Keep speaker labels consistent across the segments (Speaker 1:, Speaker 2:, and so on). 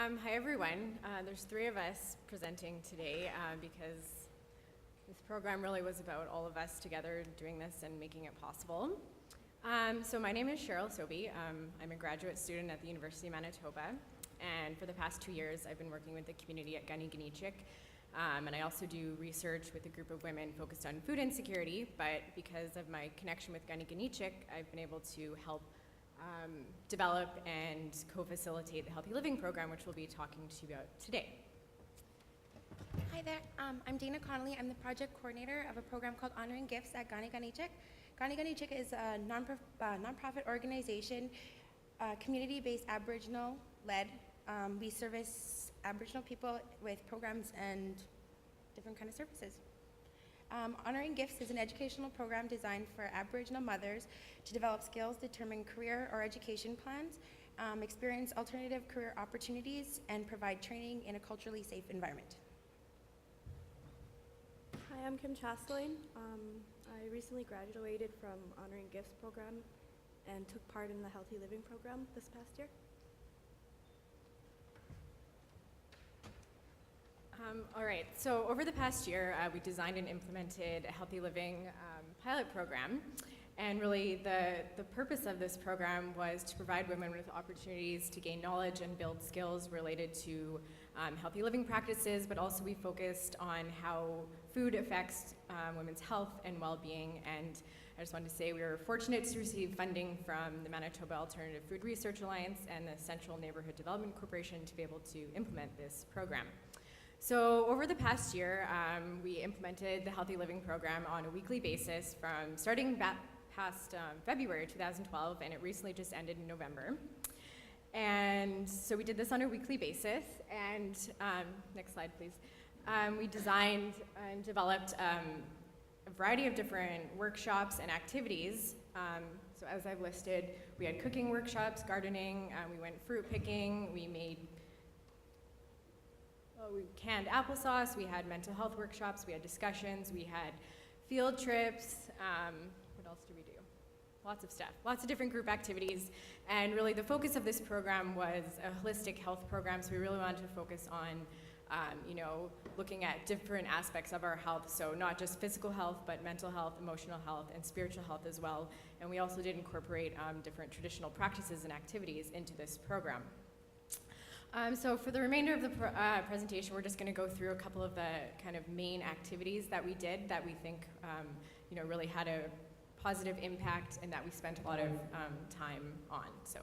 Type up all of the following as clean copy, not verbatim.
Speaker 1: Hi everyone. There's three of us presenting today because this program really was about all of us together doing this and making it possible. So my name is Cheryl Sobie. I'm a graduate student at the University of Manitoba, and for the past 2 years I've been working with the community at Connely, and I also do research with a group of women focused on food insecurity, but because of my connection with Connely, I've been able to help develop and co-facilitate the Healthy Living program, which we'll be talking to you about today.
Speaker 2: Hi there, I'm Connely. I'm the project coordinator of a program called Honoring Gifts at Connely. Connely is a nonprofit organization, community-based Aboriginal-led. We service Aboriginal people with programs and different kind of services. Honoring Gifts is an educational program designed for Aboriginal mothers to develop skills, determine career or education plans, experience alternative career opportunities, and provide training in a culturally safe environment.
Speaker 3: Hi, I'm Kim Chastain. I recently graduated from Honoring Gifts program and took part in the Healthy Living program this past year.
Speaker 1: All right, so over the past year, we designed and implemented a Healthy Living pilot program. And really the purpose of this program was to provide women with opportunities to gain knowledge and build skills related to healthy living practices, but also we focused on how food affects women's health and well-being. And I just wanted to say we were fortunate to receive funding from the Manitoba Alternative Food Research Alliance and the Central Neighborhood Development Corporation to be able to implement this program. So over the past year, we implemented the Healthy Living program on a weekly basis from starting past February 2012, and it recently just ended in November. And so we did this on a weekly basis, and next slide please. We designed and developed a variety of different workshops and activities. So as I've listed, we had cooking workshops, gardening, we went fruit picking, we canned applesauce, we had mental health workshops, we had discussions, we had field trips, what else do we do? Lots of stuff, lots of different group activities, and really the focus of this program was a holistic health program, so we really wanted to focus on looking at different aspects of our health, so not just physical health, but mental health, emotional health, and spiritual health as well, and we also did incorporate different traditional practices and activities into this program. So for the remainder of the presentation, we're just going to go through a couple of the kind of main activities that we did that we think really had a positive impact and that we spent a lot of time on. So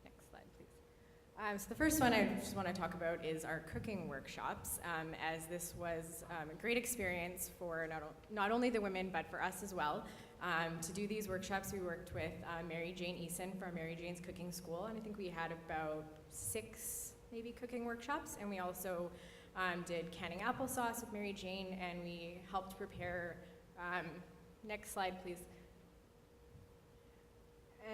Speaker 1: next slide, please. So the first one I just want to talk about is our cooking workshops, as this was a great experience for not only the women, but for us as well. To do these workshops, we worked with Mary Jane Eason from Mary Jane's Cooking School, and I think we had about 6 maybe cooking workshops, and we also did canning applesauce with Mary Jane, and we helped prepare, next slide please.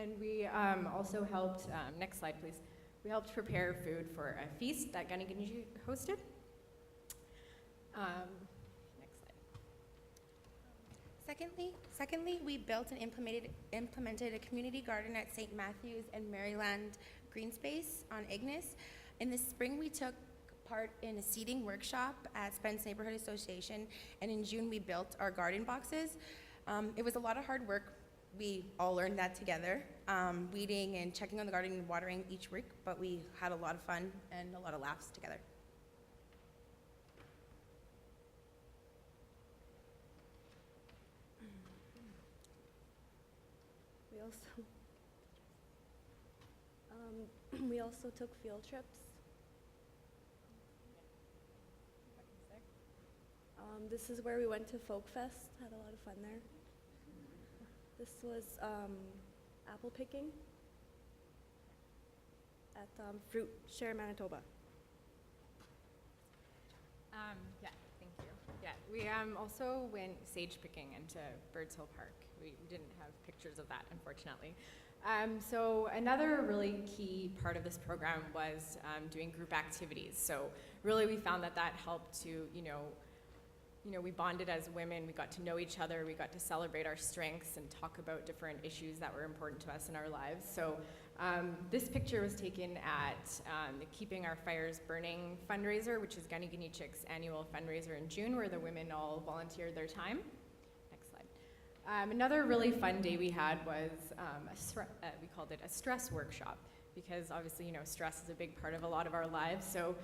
Speaker 1: And we also helped, next slide please, we helped prepare food for a feast that Connely hosted. Next slide.
Speaker 2: Secondly, we built and implemented a community garden at St. Matthew's and Maryland Green Space on Ignis. In the spring, we took part in a seeding workshop at Spence Neighborhood Association, and in June, we built our garden boxes. It was a lot of hard work. We all learned that together, weeding and checking on the garden and watering each week, but we had a lot of fun and a lot of laughs together.
Speaker 3: We also took field trips. This is where we went to Folk Fest, had a lot of fun there. This was apple picking at Fruit Share Manitoba.
Speaker 1: Yeah, thank you. Yeah, we also went sage picking into Birds Hill Park. We didn't have pictures of that, unfortunately. So another really key part of this program was doing group activities. So really we found that helped to, we bonded as women, we got to know each other, we got to celebrate our strengths and talk about different issues that were important to us in our lives. So This picture was taken at the Keeping Our Fires Burning fundraiser, which is Ganiganichik's annual fundraiser in June, where the women all volunteered their time. Next slide. Another really fun day we had was we called it a stress workshop, because obviously, stress is a big part of a lot of our lives. So,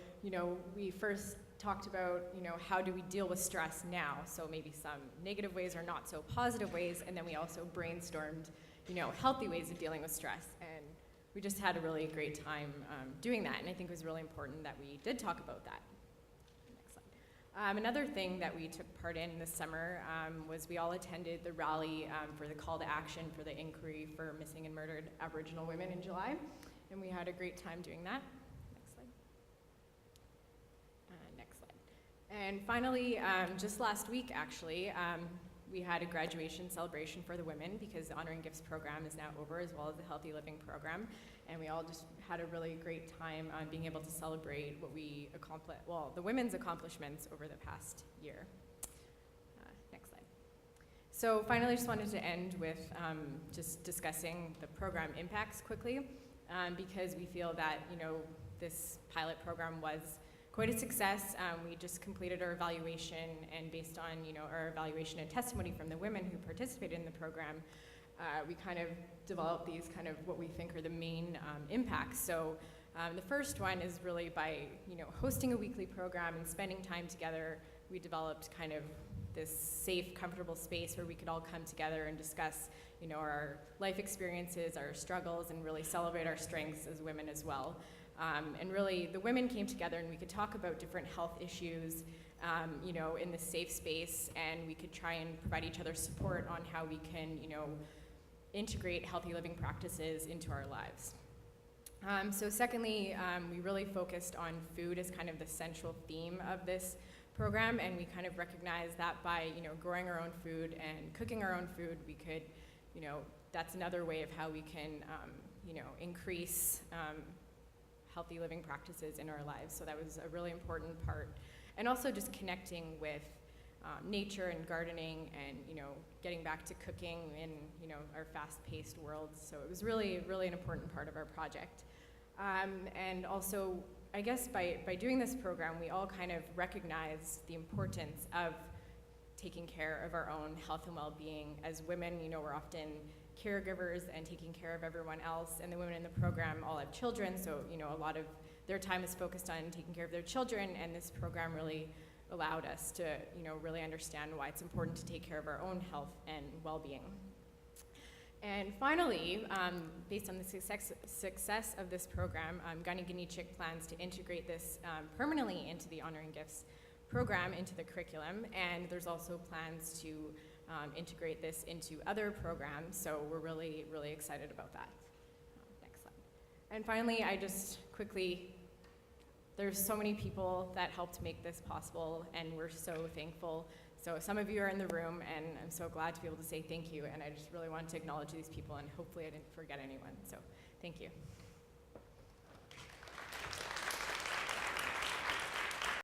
Speaker 1: we first talked about, how do we deal with stress now? So maybe some negative ways or not so positive ways, and then we also brainstormed, healthy ways of dealing with stress. And we just had a really great time doing that, and I think it was really important that we did talk about that. Next slide. Another thing that we took part in this summer was we all attended the rally for the call to action for the inquiry for missing and murdered Aboriginal women in July, and we had a great time doing that. Next slide. Next slide. And finally, just last week actually, we had a graduation celebration for the women, because the Honoring Gifts program is now over, as well as the Healthy Living program. And we all just had a really great time being able to celebrate what we accomplished, the women's accomplishments over the past year. Next slide. So finally, I just wanted to end with just discussing the program impacts quickly, because we feel that, this pilot program was quite a success. We just completed our evaluation, and based on our evaluation and testimony from the women who participated in the program, we kind of developed these kind of what we think are the main impacts. So the first one is really by hosting a weekly program and spending time together. We developed kind of this safe, comfortable space where we could all come together and discuss our life experiences, our struggles, and really celebrate our strengths as women as well. And really, the women came together and we could talk about different health issues, in this safe space, and we could try and provide each other support on how we can, integrate healthy living practices into our lives. So secondly, we really focused on food as kind of the central theme of this program, and we kind of recognized that by, growing our own food and cooking our own food, we could, that's another way of how we can, increase healthy living practices in our lives. So that was a really important part. And also just connecting with nature and gardening and, getting back to cooking in, our fast-paced world. So it was really, really an important part of our project. And also, I guess by doing this program, we all kind of recognize the importance of taking care of our own health and well-being. As women, we're often caregivers and taking care of everyone else, and the women in the program all have children, so a lot of their time is focused on taking care of their children, and this program really allowed us to really understand why it's important to take care of our own health and well-being. And finally, based on the success of this program, Ganiganichik plans to integrate this permanently into the Honoring Gifts program, into the curriculum, and there's also plans to integrate this into other programs, so we're really, really excited about that. Next slide. And finally, I just quickly, there's so many people that helped make this possible, and we're so thankful. So some of you are in the room, and I'm so glad to be able to say thank you, and I just really wanted to acknowledge these people, and hopefully I didn't forget anyone, so thank you.